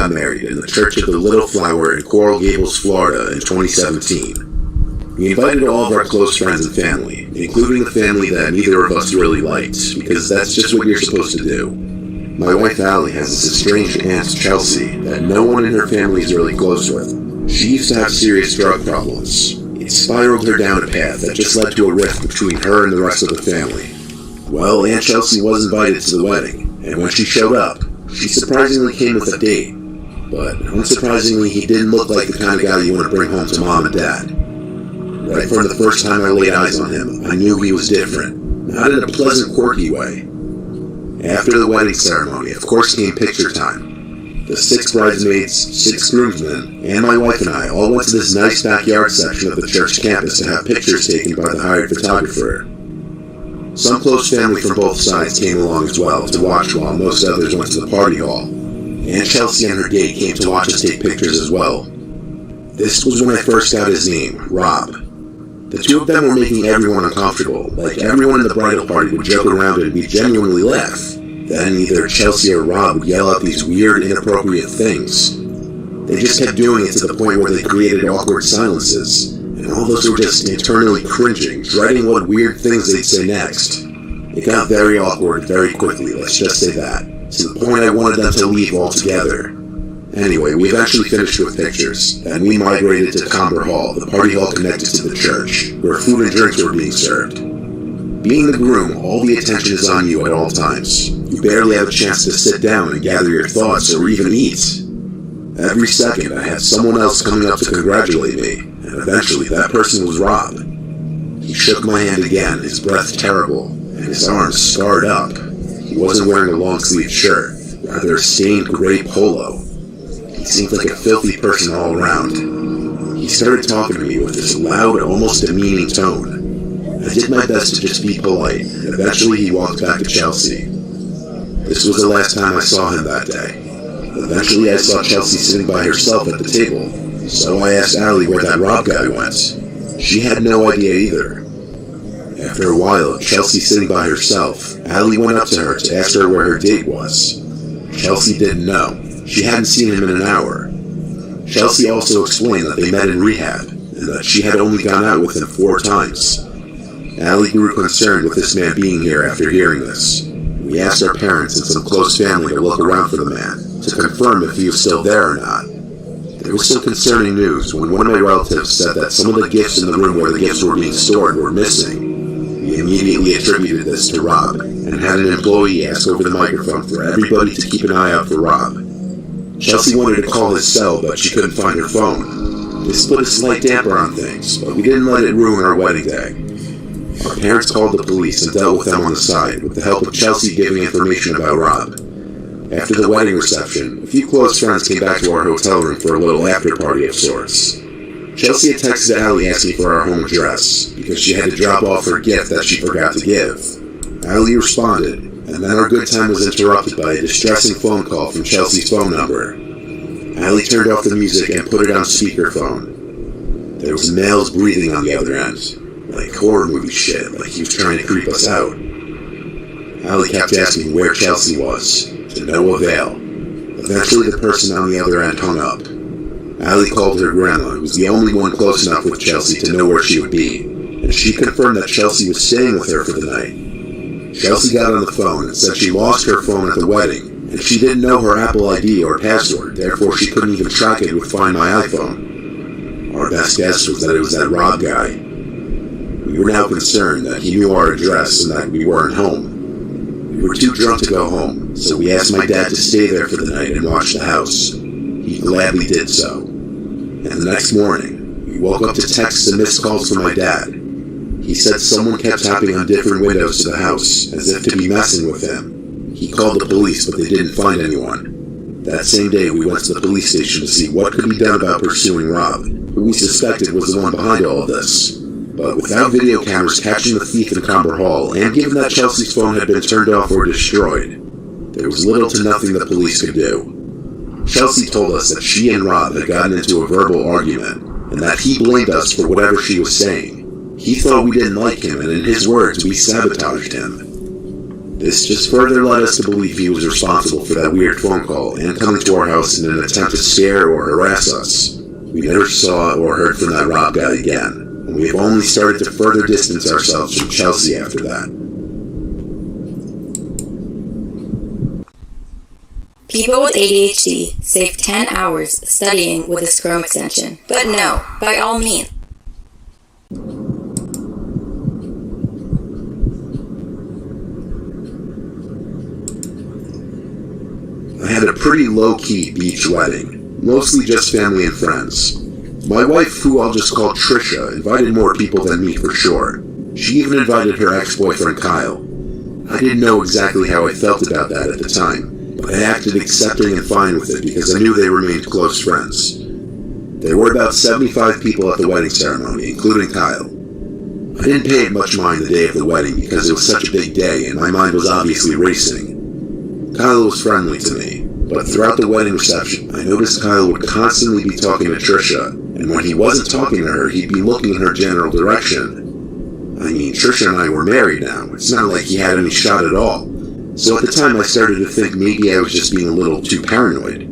got married in the Church of the Little Flower in Coral Gables, Florida in 2017. We invited all of our close friends and family, including the family that neither of us really liked, because that's just what you're supposed to do. My wife Allie has this estranged aunt Chelsea that no one in her family is really close with. She used to have serious drug problems. It spiraled her down a path that just led to a rift between her and the rest of the family. Well, Aunt Chelsea was invited to the wedding, and when she showed up, she surprisingly came with a date. But unsurprisingly, he didn't look like the kind of guy you want to bring home to Mom and Dad. Right from the first time I laid eyes on him, I knew he was different, not in a pleasant, quirky way. After the wedding ceremony, of course, came picture time. The 6 bridesmaids, 6 groomsmen, and my wife and I all went to this nice backyard section of the church campus to have pictures taken by the hired photographer. Some close family from both sides came along as well to watch while most others went to the party hall. Aunt Chelsea and her date came to watch us take pictures as well. This was when I first got his name, Rob. The two of them were making everyone uncomfortable, like everyone in the bridal party would joke around and we genuinely laugh. Then either Chelsea or Rob would yell out these weird, inappropriate things. They just kept doing it to the point where they created awkward silences, and all of us were just internally cringing, dreading what weird things they'd say next. It got very awkward very quickly, let's just say that, to the point I wanted them to leave altogether. Anyway, we eventually finished with pictures, and we migrated to Comber Hall, the party hall connected to the church, where food and drinks were being served. Being the groom, all the attention is on you at all times. You barely have a chance to sit down and gather your thoughts or even eat. Every second, I had someone else coming up to congratulate me, and eventually that person was Rob. He shook my hand again, his breath terrible, and his arms scarred up. He wasn't wearing a long-sleeved shirt, rather a stained gray polo. He seemed like a filthy person all around. He started talking to me with this loud, almost demeaning tone. I did my best to just be polite, and eventually he walked back to Chelsea. This was the last time I saw him that day. Eventually I saw Chelsea sitting by herself at the table, so I asked Allie where that Rob guy went. She had no idea either. After a while, Chelsea sitting by herself, Allie went up to her to ask her where her date was. Chelsea didn't know. She hadn't seen him in an hour. Chelsea also explained that they met in rehab, and that she had only gone out with him 4 times. Allie grew concerned with this man being here after hearing this. We asked our parents and some close family to look around for the man, to confirm if he was still there or not. There was some concerning news when one of my relatives said that some of the gifts in the room where the gifts were being stored were missing. We immediately attributed this to Rob, and had an employee ask over the microphone for everybody to keep an eye out for Rob. Chelsea wanted to call his cell, but she couldn't find her phone. This put a slight damper on things, but we didn't let it ruin our wedding day. Our parents called the police and dealt with them on the side, with the help of Chelsea giving information about Rob. After the wedding reception, a few close friends came back to our hotel room for a little after-party of sorts. Chelsea had texted Allie asking for our home address, because she had to drop off her gift that she forgot to give. Allie responded, and then our good time was interrupted by a distressing phone call from Chelsea's phone number. Allie turned off the music and put it on speakerphone. There was males breathing on the other end, like horror movie shit, like he was trying to creep us out. Allie kept asking where Chelsea was, to no avail. Eventually the person on the other end hung up. Allie called her grandma, who was the only one close enough with Chelsea to know where she would be, and she confirmed that Chelsea was staying with her for the night. Chelsea got on the phone and said she lost her phone at the wedding, and she didn't know her Apple ID or password, therefore she couldn't even track it with Find My iPhone. Our best guess was that it was that Rob guy. We were now concerned that he knew our address and that we weren't home. We were too drunk to go home, so we asked my dad to stay there for the night and watch the house. He gladly did so. And the next morning, we woke up to texts and missed calls from my dad. He said someone kept tapping on different windows to the house, as if to be messing with him. He called the police, but they didn't find anyone. That same day, we went to the police station to see what could be done about pursuing Rob, who we suspected was the one behind all of this. But without video cameras catching the thief in Comber Hall, and given that Chelsea's phone had been turned off or destroyed, there was little to nothing the police could do. Chelsea told us that she and Rob had gotten into a verbal argument, and that he blamed us for whatever she was saying. He thought we didn't like him, and in his words, we sabotaged him. This just further led us to believe he was responsible for that weird phone call and coming to our house in an attempt to scare or harass us. We never saw or heard from that Rob guy again, and we have only started to further distance ourselves from Chelsea after that. People with ADHD save 10 hours studying with a Chrome extension, but no, by all means. I had a pretty low-key beach wedding, mostly just family and friends. My wife, who I'll just call Trisha, invited more people than me for sure. She even invited her ex-boyfriend Kyle. I didn't know exactly how I felt about that at the time, but I acted accepting and fine with it because I knew they remained close friends. There were about 75 people at the wedding ceremony, including Kyle. I didn't pay it much mind the day of the wedding because it was such a big day and my mind was obviously racing. Kyle was friendly to me, but throughout the wedding reception, I noticed Kyle would constantly be talking to Trisha, and when he wasn't talking to her, he'd be looking in her general direction. I mean, Trisha and I were married now. It's not like he had any shot at all. So at the time, I started to think maybe I was just being a little too paranoid,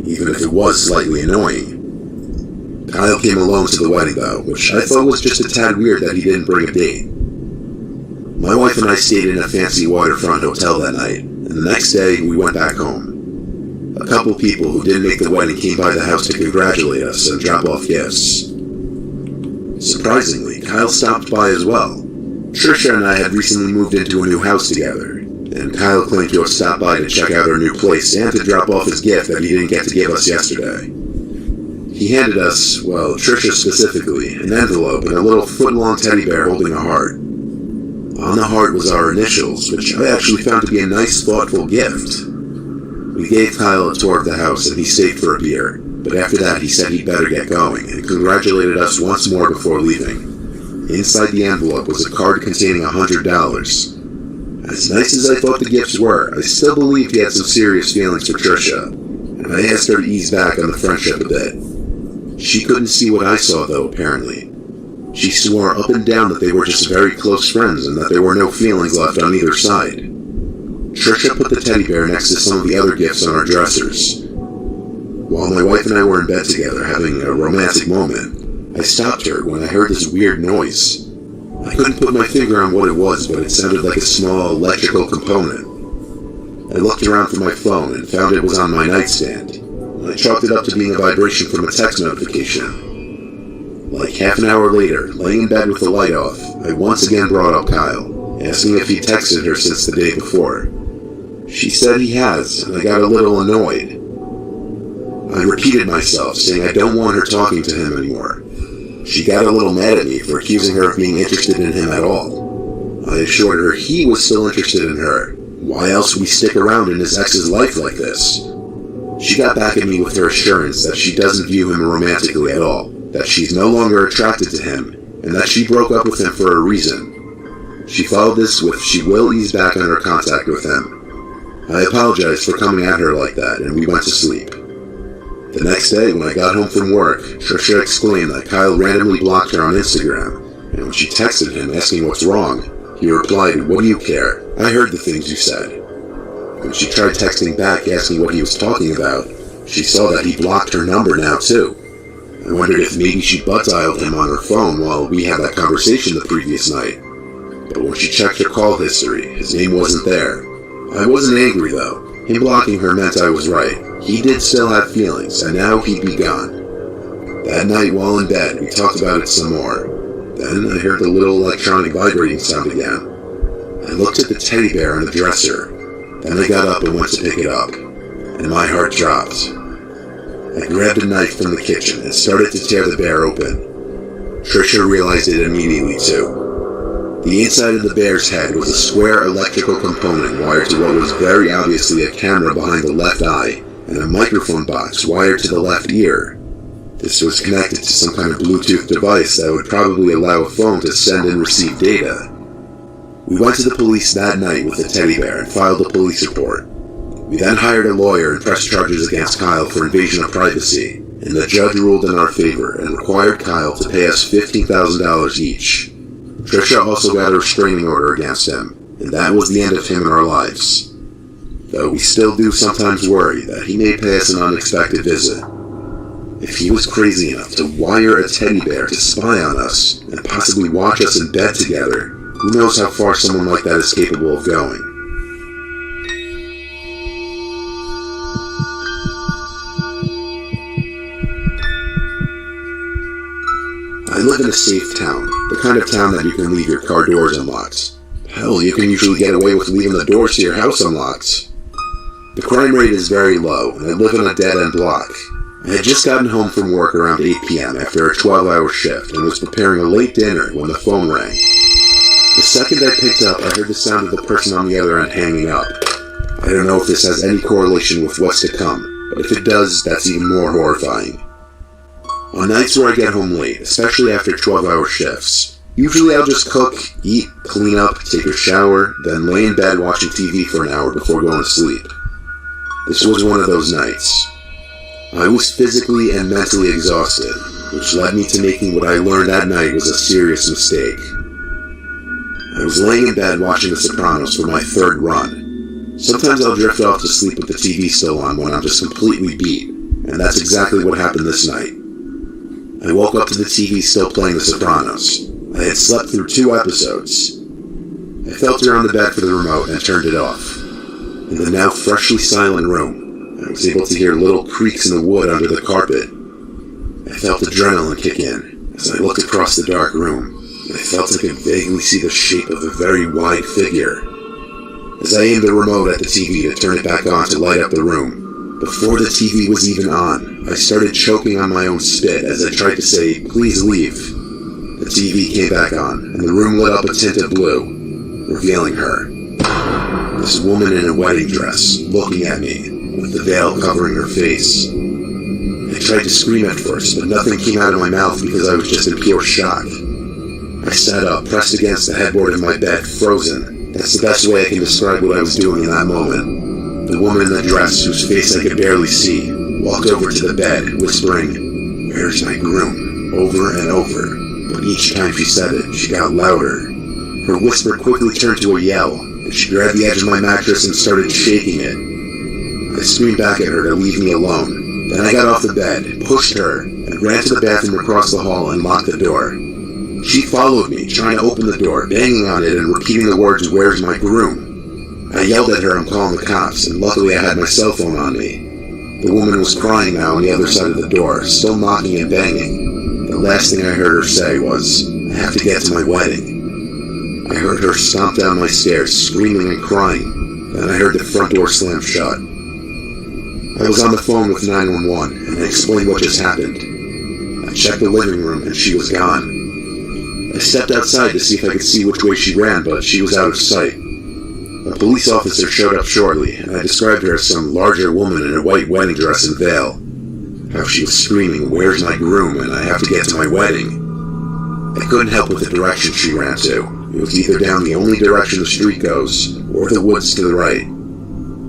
even if it was slightly annoying. Kyle came alone to the wedding, though, which I thought was just a tad weird that he didn't bring a date. My wife and I stayed in a fancy waterfront hotel that night, and the next day, we went back home. A couple people who didn't make the wedding came by the house to congratulate us and drop off gifts. Surprisingly, Kyle stopped by as well. Trisha and I had recently moved into a new house together, and Kyle claimed to have stopped by to check out our new place and to drop off his gift that he didn't get to give us yesterday. He handed us, well, Trisha specifically, an envelope and a little foot-long teddy bear holding a heart. On the heart was our initials, which I actually found to be a nice, thoughtful gift. We gave Kyle a tour of the house and he stayed for a beer, but after that he said he'd better get going and congratulated us once more before leaving. Inside the envelope was a card containing $100. As nice as I thought the gifts were, I still believed he had some serious feelings for Trisha, and I asked her to ease back on the friendship a bit. She couldn't see what I saw though, apparently. She swore up and down that they were just very close friends and that there were no feelings left on either side. Trisha put the teddy bear next to some of the other gifts on our dressers. While my wife and I were in bed together having a romantic moment, I stopped her when I heard this weird noise. I couldn't put my finger on what it was, but it sounded like a small electrical component. I looked around for my phone and found it was on my nightstand. I chalked it up to being a vibration from a text notification. Like half an hour later, laying in bed with the light off, I once again brought up Kyle, asking if he texted her since the day before. She said he has, and I got a little annoyed. I repeated myself, saying I don't want her talking to him anymore. She got a little mad at me for accusing her of being interested in him at all. I assured her he was still interested in her. Why else would we stick around in his ex's life like this? She got back at me with her assurance that she doesn't view him romantically at all, that she's no longer attracted to him, and that she broke up with him for a reason. She followed this with she will ease back on her contact with him. I apologized for coming at her like that, and we went to sleep. The next day, when I got home from work, Trisha explained that Kyle randomly blocked her on Instagram, and when she texted him asking what's wrong, he replied, "What do you care? I heard the things you said." When she tried texting back asking what he was talking about, she saw that he blocked her number now too. I wondered if maybe she butt-dialed him on her phone while we had that conversation the previous night. But when she checked her call history, his name wasn't there. I wasn't angry though. Him blocking her meant I was right. He did still have feelings, and now he'd be gone. That night while in bed, we talked about it some more. Then I heard the little electronic vibrating sound again. I looked at the teddy bear on the dresser. Then I got up and went to pick it up, and my heart dropped. I grabbed a knife from the kitchen and started to tear the bear open. Trisha realized it immediately too. The inside of the bear's head was a square electrical component wired to what was very obviously a camera behind the left eye, and a microphone box wired to the left ear. This was connected to some kind of Bluetooth device that would probably allow a phone to send and receive data. We went to the police that night with the teddy bear and filed a police report. We then hired a lawyer and pressed charges against Kyle for invasion of privacy, and the judge ruled in our favor and required Kyle to pay us $15,000 each. Trisha also got a restraining order against him, and that was the end of him in our lives. Though we still do sometimes worry that he may pay us an unexpected visit. If he was crazy enough to wire a teddy bear to spy on us and possibly watch us in bed together, who knows how far someone like that is capable of going. I live in a safe town, the kind of town that you can leave your car doors unlocked. Hell, you can usually get away with leaving the doors to your house unlocked. The crime rate is very low, and I live in a dead-end block. I had just gotten home from work around 8 p.m. after a 12-hour shift and was preparing a late dinner when the phone rang. The second I picked up, I heard the sound of the person on the other end hanging up. I don't know if this has any correlation with what's to come, but if it does, that's even more horrifying. On nights where I get home late, especially after 12-hour shifts, usually I'll just cook, eat, clean up, take a shower, then lay in bed watching TV for an hour before going to sleep. This was one of those nights. I was physically and mentally exhausted, which led me to making what I learned that night was a serious mistake. I was laying in bed watching The Sopranos for my third run. Sometimes I'll drift off to sleep with the TV still on when I'm just completely beat, and that's exactly what happened this night. I woke up to the TV still playing The Sopranos. I had slept through 2 episodes. I felt around the bed for the remote and turned it off. In the now freshly silent room, I was able to hear little creaks in the wood under the carpet. I felt adrenaline kick in as I looked across the dark room, and I felt I could vaguely see the shape of a very wide figure. As I aimed the remote at the TV to turn it back on to light up the room, before the TV was even on, I started choking on my own spit as I tried to say, "Please leave." The TV came back on, and the room lit up a tint of blue, revealing her. This woman in a wedding dress, looking at me, with the veil covering her face. I tried to scream at first, but nothing came out of my mouth because I was just in pure shock. I sat up, pressed against the headboard of my bed, frozen. That's the best way I can describe what I was doing in that moment. The woman in the dress, whose face I could barely see, walked over to the bed, whispering, "Where's my groom?" over and over. But each time she said it, she got louder. Her whisper quickly turned to a yell, and she grabbed the edge of my mattress and started shaking it. I screamed back at her to leave me alone. Then I got off the bed, pushed her, and ran to the bathroom across the hall and locked the door. She followed me, trying to open the door, banging on it and repeating the words, "Where's my groom?" I yelled at her, "I'm calling the cops," and luckily I had my cell phone on me. The woman was crying now on the other side of the door, still knocking and banging. The last thing I heard her say was, "I have to get to my wedding." I heard her stomp down my stairs, screaming and crying. Then I heard the front door slam shut. I was on the phone with 911, and I explained what just happened. I checked the living room, and she was gone. I stepped outside to see if I could see which way she ran, but she was out of sight. A police officer showed up shortly, and I described her as some larger woman in a white wedding dress and veil. How she was screaming, "Where's my groom?" and "I have to get to my wedding." I couldn't help with the direction she ran to. It was either down the only direction the street goes, or the woods to the right.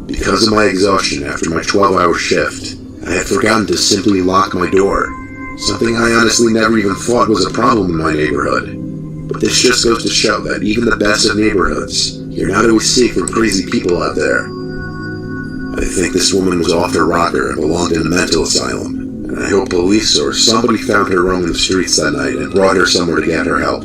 Because of my exhaustion after my 12-hour shift, I had forgotten to simply lock my door, something I honestly never even thought was a problem in my neighborhood. But this just goes to show that even the best of neighborhoods, you're not always safe from crazy people out there. I think this woman was off her rocker and belonged in a mental asylum, and I hope police or somebody found her roaming the streets that night and brought her somewhere to get her help.